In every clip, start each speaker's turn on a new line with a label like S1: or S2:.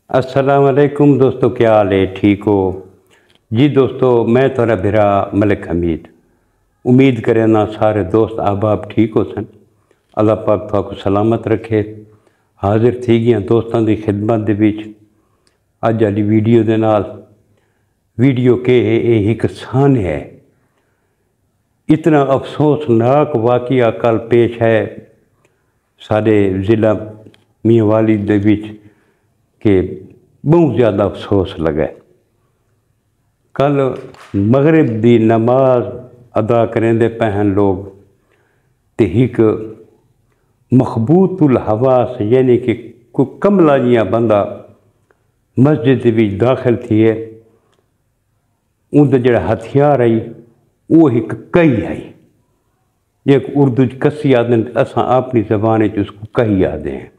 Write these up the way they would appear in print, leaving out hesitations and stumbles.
S1: अस्सलाम वालेकुम दोस्तों, क्या हाल है? ठीक हो जी दोस्तों? मैं थोड़ा बिरा मलिक हमीद उम्मीद करें ना सारे दोस्त अहबाब ठीक हो सन। अल्लाह पाक तुहानू सलामत रखे। हाजिर थी गया दोस्तों की खिदमत दे विच अज वाली वीडियो दे नाल। वीडियो के एक सान है, इतना अफसोसनाक वाक़या कल पेश है सारे ज़िला मियांवाली दे विच कि बहुत ज़्यादा अफसोस लगा। कल मगरिब की नमाज अदा करेंदे पहन लोग ते एक मखबूतुल हवास यानी कि कोई कमला जिया बंदा मस्जिद विच दाखिल थी है। उनका जोड़ा हथियार आई वो एक कही आई, एक उर्दू कसी आदे असा अपनी जबान उसको कही आते हैं।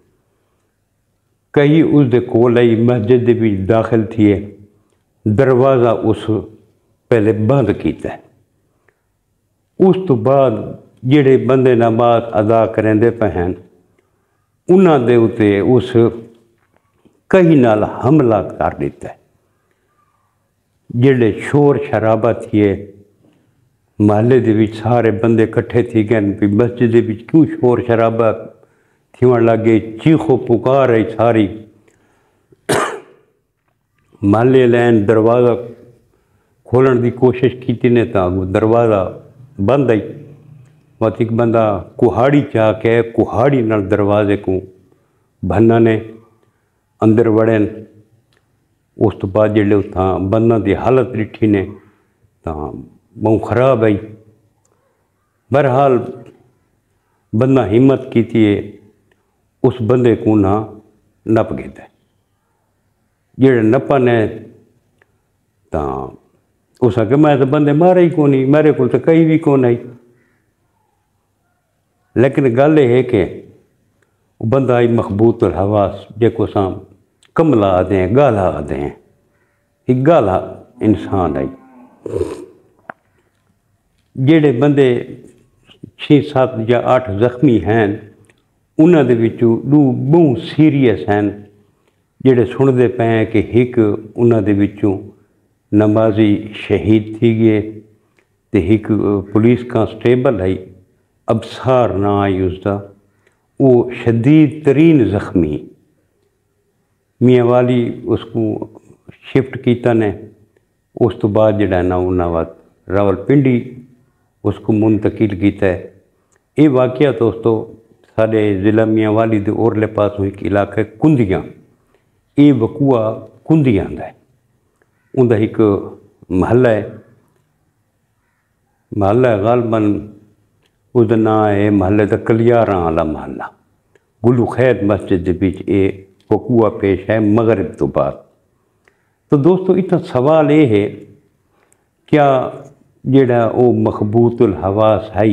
S1: कही उसके कोल आई, मस्जिद विच दाखिल थी है, दरवाज़ा उस पहले बंद किया। उस तो बाद जेड़े बंदे नमाज अदा करेंदे पहन उन्होंने उत्ते उस कही नाल हमला कर दिता। जेड़े शोर शराबा थिए महल्ले दे विच सारे बंदे इकट्ठे थी गए भी मस्जिद दे विच क्यों शोर शराबा थिवन लगे, चीखो पुकार आई सारी। महल्ले लैन दरवाज़ा खोलने की कोशिश की ने तो दरवाज़ा बंद आई। मत एक बंदा कुहाड़ी चा के कुहाड़ी नाल दरवाजे को भन्ना ने अंदर वड़न। उस तो बाद जेडे उतना बंदा की हालत डिठी ने तो बहुत खराब आई। बहरहाल बंदा हिम्मत की उस बंदे को ना नप गया। जेड़े नपा ने तो उस आके मैं तो बंदे मारे ही को नहीं, मेरे को तो कहीं भी कौन आई। लेकिन गल यह है कि बंदा आई मखबूतुल हवास जेको साम कमला आते हैं, गाला आते हैं, एक गाला इंसान आई। जेड़े बंदे 6, 7 या 8 जख्मी हैं उन्होंने विचों 2 बहुत सीरीयस हैं जेड़े सुनते पे हैं कि एक उन्होंने विचों नमाजी शहीद थी गए तो एक पुलिस कांस्टेबल आई, अबसार ना आई उसका, वो शदीद तरीन जख्मी। मियांवाली उसको शिफ्ट किया ने। उस तो बाद जड़ा ना उन्होंने रावलपिंडी उसको मुंतकिल किया है। ये वाक़या दोस्तों साढ़े ज़िला मियांवाली के ओरले पासों एक इलाका कुंदियाँ, ये वकूआ कुंदियाँ का है। उनका एक महल्ला है, गालबन उसका नाम है महल्ले का कलियारा वाला महल्ला। गुलू खैर मस्जिद के बीच ये वकूआ पेश है मगरिब तो बाद। तो दोस्तों इतना सवाल ये है, क्या जेड़ा वो मखबूतुल हवास है,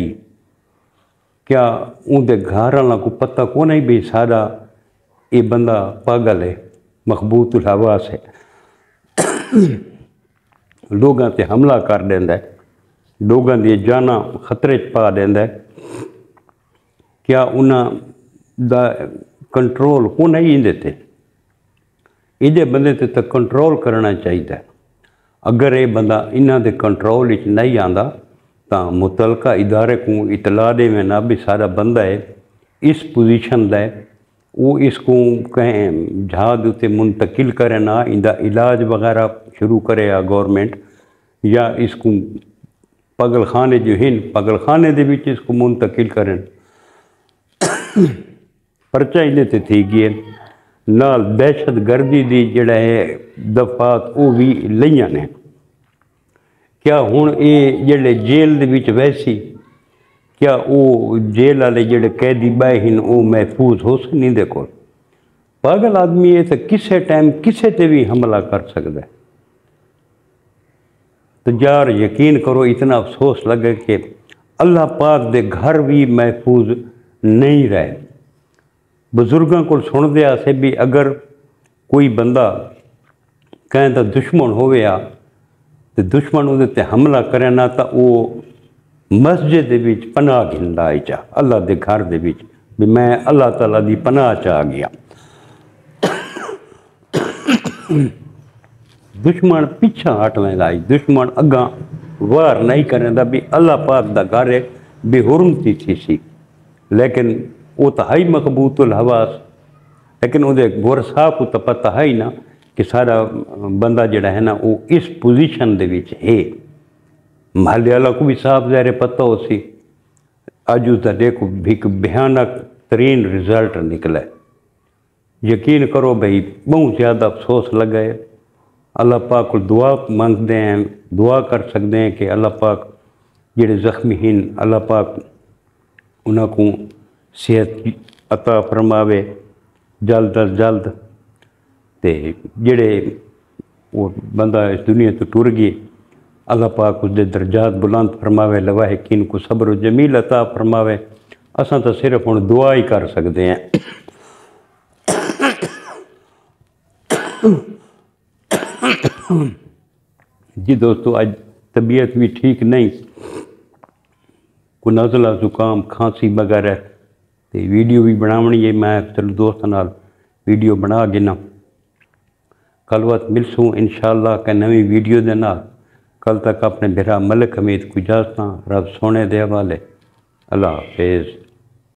S1: क्या उनके घर वालों को पता कौन है भी सारा ये बंदा पागल है, मखबूतुल हवास है, लोगों से हमला कर देंदा है, लोगों की जाना खतरे च पा देंदा है। क्या उन्होंने कंट्रोल कौन है इहदे ते? इहदे बंदे ते तक कंट्रोल करना चाहिए। अगर ये बंदा इन्हां दे कंट्रोल विच नहीं आंदा तो मुतलका इदारे को इतला देवे ना भी सारा बंदा है इस पोजीशन दा है, वो इसको कहें जहाज उत्ते मुंतकिल करे ना, इंदा इलाज वगैरह शुरू करे या गवर्नमेंट, या इसको पागल खाने जो हैं पागल खाने दे विच इसको मुंतकिल करें। परचा इन्हें ते थी गए नाल दहशत गर्दी दी जड़ा है दफात वो भी लईयां ने। क्या हुण ये जेड़े जेल दे विच वैसी क्या वो जेल वाले जेड़े कैदी बाए हैं वो महफूज हो सकनी? देखो पागल आदमी है तो किसी टाइम किसी ते भी हमला कर सकता है। तो यार यकीन करो इतना अफसोस लगे कि अल्लाह पाक दे घर भी महफूज नहीं रहे। बजुर्गों को सुनते आसे भी अगर कोई बंदा कहें तो दुश्मन होया तो दुश्मन उहदे हमला करे ना तो वो मस्जिद दे विच पनाह गिनदा है चा अल्लाह दे घर दे विच भी मैं अल्लाह ताला दी पनाह च आ गया। दुश्मन पिछा हट वेंदा, दुश्मन अगां वार नहीं करेंदा भी अल्लाह पाक दा घर है बेहुरमती थी सी, लेकिन वो तो है ही मकबूतुल हवास, लेकिन वो गुरसा को तो पता है ही ना कि सारा बंदा जड़ा है ना वो इस पोजीशन दे विच है। महल्ले वाला को भी साफ ज़ाहिर पता हो सी, अज उसका देखो एक भयानक तरीन रिजल्ट निकला। यकीन करो भाई बहुत ज़्यादा अफसोस लगा है। अल्लाह पाक को दुआ मंगते हैं, दुआ कर सकते हैं कि अल्लाह पाक जेड़े जख्मी हैं अल्लाह पाक उनको सेहत अता फरमावे जल्द अज जल्द, ते जेड़े वो बंदा इस दुनिया तो टुर गए अल्लाह पाक उसके दर्जात बुलंद फरमावे, लवाहिकीन को सब्र जमील अता फरमावे। असां तो सिर्फ हुण दुआ ही कर सकते हैं। जी दोस्तों, आज तबीयत भी ठीक नहीं, को नज़ला जुकाम खांसी वगैरह, तो वीडियो भी बनावनी है। मैं चलो दोस्तों नाल वीडियो बना गिना, कल वक्त मिलसूँ इंशाअल्लाह के नवी वीडियो दे नाल। कल तक अपने बिरा मलिक हमीद को इजाज़त, रब सोने दे हवाले। अल्लाह हाफिज़।